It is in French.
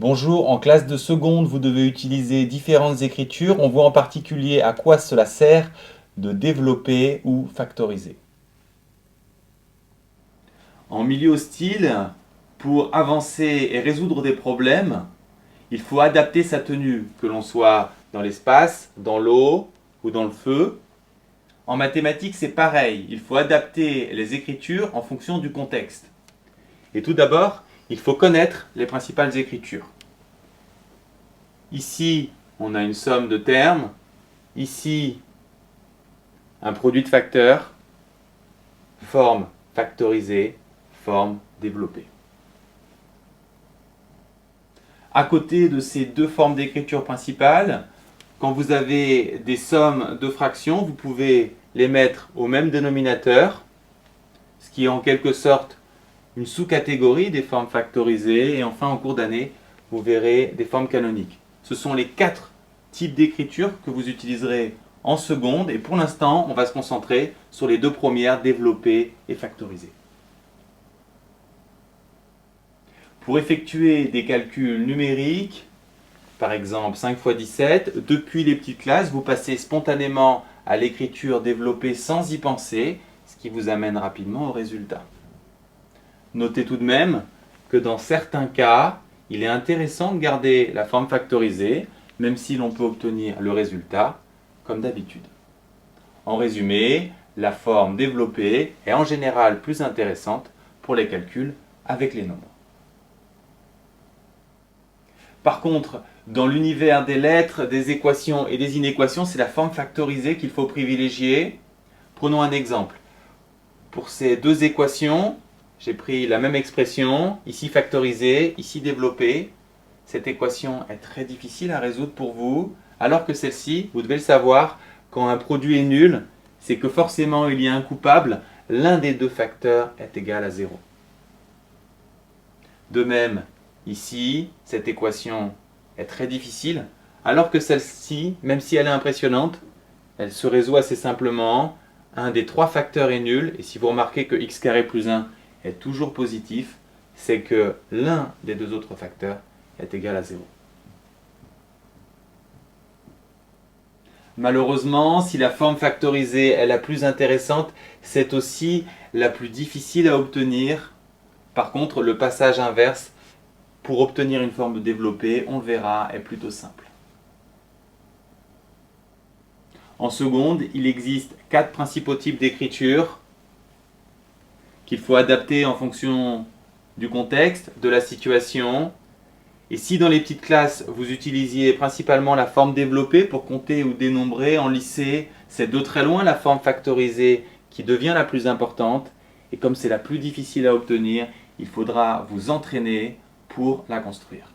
Bonjour, en classe de seconde, vous devez utiliser différentes écritures. On voit en particulier à quoi cela sert de développer ou factoriser. En milieu hostile, pour avancer et résoudre des problèmes, il faut adapter sa tenue, que l'on soit dans l'espace, dans l'eau ou dans le feu. En mathématiques, c'est pareil, il faut adapter les écritures en fonction du contexte. Et tout d'abord, il faut connaître les principales écritures. Ici, on a une somme de termes. Ici, un produit de facteurs. Forme factorisée, forme développée. À côté de ces deux formes d'écriture principales, quand vous avez des sommes de fractions, vous pouvez les mettre au même dénominateur, ce qui est en quelque sorte une sous-catégorie des formes factorisées. Et enfin, en cours d'année, vous verrez des formes canoniques. Ce sont les 4 types d'écriture que vous utiliserez en seconde. Et pour l'instant, on va se concentrer sur les deux premières, développées et factorisées. Pour effectuer des calculs numériques, par exemple 5 x 17, depuis les petites classes, vous passez spontanément à l'écriture développée sans y penser, ce qui vous amène rapidement au résultat. Notez tout de même que dans certains cas, il est intéressant de garder la forme factorisée, même si l'on peut obtenir le résultat comme d'habitude. En résumé, la forme développée est en général plus intéressante pour les calculs avec les nombres. Par contre, dans l'univers des lettres, des équations et des inéquations, c'est la forme factorisée qu'il faut privilégier. Prenons un exemple. Pour ces deux équations, j'ai pris la même expression, ici factorisée, ici développée. Cette équation est très difficile à résoudre pour vous, alors que celle-ci, vous devez le savoir, quand un produit est nul, c'est que forcément il y a un coupable, l'un des deux facteurs est égal à 0. De même, ici, cette équation est très difficile, alors que celle-ci, même si elle est impressionnante, elle se résout assez simplement. Un des trois facteurs est nul, et si vous remarquez que x carré plus 1 est toujours positif, c'est que l'un des deux autres facteurs est égal à 0. Malheureusement, si la forme factorisée est la plus intéressante, c'est aussi la plus difficile à obtenir. Par contre, le passage inverse, pour obtenir une forme développée, on le verra, est plutôt simple. En seconde, il existe 4 principaux types d'écriture qu'il faut adapter en fonction du contexte, de la situation. Et si dans les petites classes, vous utilisiez principalement la forme développée pour compter ou dénombrer, en lycée, c'est de très loin la forme factorisée qui devient la plus importante. Et comme c'est la plus difficile à obtenir, il faudra vous entraîner pour la construire.